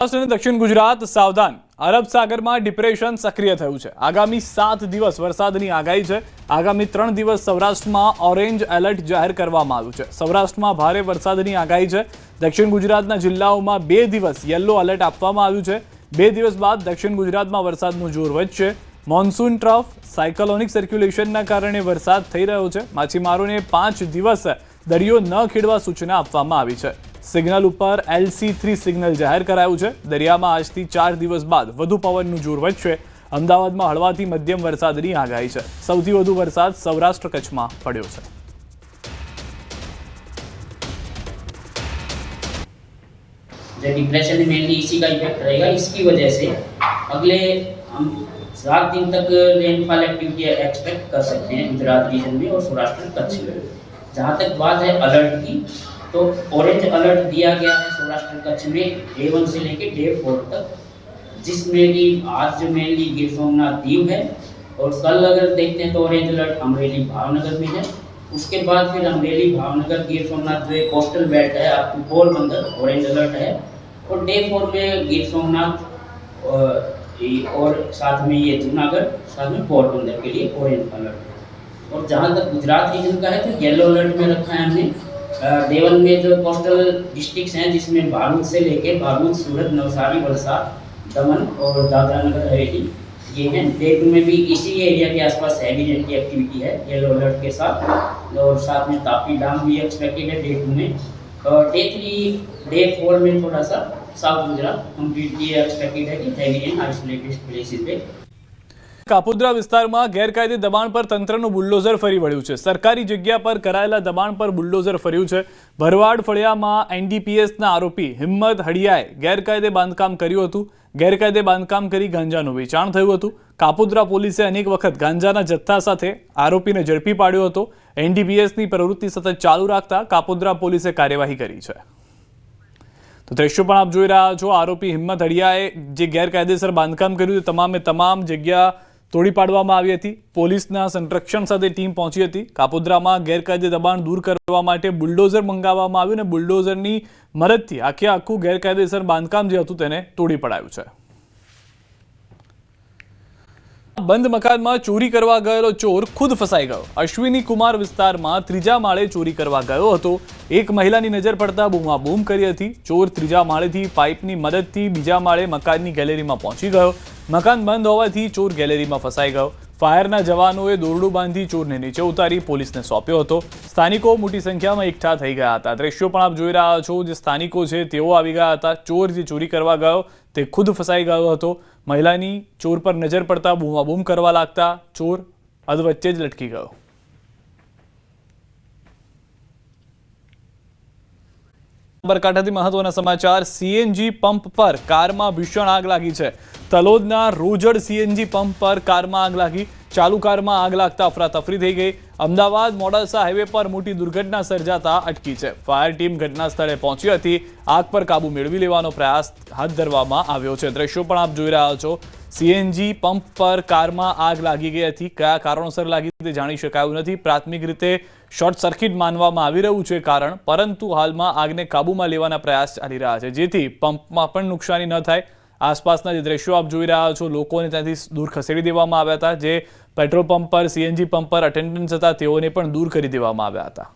દક્ષિણ ગુજરાત સાવધાન. અરબ સાગરમાં ડિપ્રેશન સક્રિય થયું છે. આગામી 7 દિવસ વરસાદની આગાહી છે. આગામી 3 દિવસ સૌરાષ્ટ્રમાં ઓરેન્જ એલર્ટ જાહેર કરવામાં આવ્યું છે. સૌરાષ્ટ્રમાં ભારે વરસાદની આગાહી છે. દક્ષિણ ગુજરાતના જિલ્લાઓમાં 2 દિવસ યલો એલર્ટ આપવામાં આવ્યું છે. 2 દિવસ બાદ દક્ષિણ ગુજરાતમાં વરસાદનું જોર વધશે. મોન્સૂન ટ્રફ સાયક્લોનિક સર્ક્યુલેશનના કારણે વરસાદ થઈ રહ્યો છે. માછીમારોને 5 દિવસ દરિયો ન ખેડવા સૂચના આપવામાં આવી છે. સિગ્નલ ઉપર LC3 સિગ્નલ જાહેર કરાયું છે. દરિયામાં આજથી 4 દિવસ બાદ વધુ પવનનું જોર વધશે. અમદાવાદમાં હળવાથી મધ્યમ વરસાદની આગાહી છે. સૌથી વધુ વરસાદ સૌરાષ્ટ્ર કચ્છમાં પડ્યો છે. जो डिप्रेशन में मेनली इसी का इफेक्ट रहेगा. इसकी वजह से अगले हम 7 दिन तक रेनफॉल एक्टिविटी एक्सपेक्ट कर सकते हैं गुजरात रीजन में और सौराष्ट्र कच्छ में. जहाँ तक बात है अलर्ट की, तो ऑरेंज अलर्ट दिया गया है सौराष्ट्र कच्छ में डे 1 से लेके डे 4 तक, जिसमें कि आज जो मेनली गिर सोमनाथ दीव है और कल अगर देखते हैं तो ऑरेंज अलर्ट अमरेली भावनगर में है. उसके बाद फिर अमरेली भावनगर गिर सोमनाथ जो कोस्टल बेल्ट है आपको पोरबंदर ऑरेंज अलर्ट है, और डे 4 में गिर सोमनाथ और साथ में ये जूनागढ़, साथ में पोरबंदर के लिए ऑरेंज अलर्ट. और जहाँ तक गुजरात रीजन का है तो येलो अलर्ट में रखा है हमने. डे 1 में जो कोस्टल डिस्ट्रिक्ट्स हैं जिसमें भारूच से लेके भारूच, सूरत, नवसारी, वलसाड, दमन और दादरा नगर हवेली ये हैं. डे 2 में भी इसी एरिया के आसपास हैवी रेन की एक्टिविटी है येलो अलर्ट के साथ, और साथ में तापी डाम भी एक्सपेक्टेड है डे 2 में. डे 3 डे 4 में थोड़ा सा साउथ गुजरात कम्प्लीटली एक्सपेक्टेड है कि हैवी रेन आइसोलेटेड प्लेसेस पे. કાપોદ્રા વિસ્તારમાં ગેરકાયદે દબાણ પર તંત્રનું બુલડોઝર ફરી વળ્યું છે. સરકારી જગ્યા પર કરાયેલા દબાણ પર બુલડોઝર ફર્યું છે. ભરવાડ ફળિયામાં NDPSના આરોપી હિંમત હડિયાએ ગેરકાયદે બાંધકામ કર્યું હતું. ગેરકાયદે બાંધકામ કરી ગાંજાનું વેચાણ થયું હતું. કાપોદ્રા પોલીસે અનેક વખત ગાંજાના જથ્થા સાથે આરોપીને ઝડપી પાડ્યો હતો. NDPSની પ્રવૃત્તિ સતત ચાલુ રાખતા કાપોદ્રા પોલીસે કાર્યવાહી કરી છે. તો દ્રશ્યો પણ આપ જોઈ રહ્યા છો. આરોપી હિંમત હડિયાએ જે ગેરકાયદેસર બાંધકામ કર્યું તમામ જગ્યા તોડી પાડવામાં આવી હતી. પોલીસના સંરક્ષણ સાથે ટીમ પહોંચી હતી. કાપોદ્રામાં ગેરકાયદે દબાણ દૂર કરવા માટે બુલડોઝર મંગાવવામાં આવ્યું અને બુલડોઝરની મદદથી આખું ગેરકાયદેસર બાંધકામ જે હતું તેને તોડી પડાયું છે. બંધ મકાનમાં ચોરી કરવા ગયેલો ચોર ખુદ ફસાઈ ગયો. અશ્વિની કુમાર વિસ્તારમાં 3જા માળે ચોરી કરવા ગયો હતો. એક મહિલાની નજર પડતા બૂમાબૂમ કરી હતી. ચોર 3જા માળેથી પાઇપની મદદથી 2જા માળે મકાનની ગેલેરીમાં પહોંચી ગયો. મકાન બંધ હોવાથી ચોર ગેલેરીમાં ફસાઈ ગયો. ફાયરના જવાનોએ દોરડું બાંધી ચોરને નીચે ઉતારી પોલીસને સોંપ્યો હતો. સ્થાનિકો મોટી સંખ્યામાં એકઠા થઈ ગયા હતા. દ્રશ્યો પણ આપ જોઈ રહ્યા છો. જે સ્થાનિકો છે તેઓ આવી ગયા હતા. ચોર જે ચોરી કરવા ગયો તે ખુદ ફસાઈ ગયો હતો. મહિલાની ચોર પર નજર પડતા બૂમાબૂમ કરવા લાગતા ચોર અધવચ્ચે જ લટકી ગયો. સાબરકાંઠાથી મહત્વના સમાચાર. CNG પંપ પર કારમાં ભીષણ આગ લાગી છે. તલોદના રોજડ CNG પંપ પર કારમાં આગ લાગી. ચાલુ કારમાં આગ લાગતા અફરાતફરી થઈ ગઈ. અમદાવાદ મોડાસા હાઈવે પર મોટી દુર્ઘટના સર્જાતા અટકી છે. ફાયર ટીમ ઘટના સ્થળે પહોંચી હતી. આગ પર કાબુ મેળવી લેવાનો પ્રયાસ હાથ ધરવામાં આવ્યો છે. દ્રશ્યો પણ આપ જોઈ રહ્યા છો. CNG પંપ પર કારમાં આગ લાગી ગઈ હતી. કયા કારણોસર લાગી તે જાણી શકાયું નથી. પ્રાથમિક રીતે શોર્ટ સર્કિટ માનવામાં આવી રહ્યું છે કારણ, પરંતુ હાલમાં આગને કાબૂમાં લેવાના પ્રયાસ ચાલી રહ્યા છે જેથી પંપમાં પણ નુકસાની ન થાય. આસપાસના જે દ્રશ્યો આપ જોઈ રહ્યા છો, લોકોને ત્યાંથી દૂર ખસેડી દેવામાં આવ્યા હતા. જે પેટ્રોલ પંપ પર CNG પંપ પર અટેન્ડન્સ હતા તેઓને પણ દૂર કરી દેવામાં આવ્યા હતા.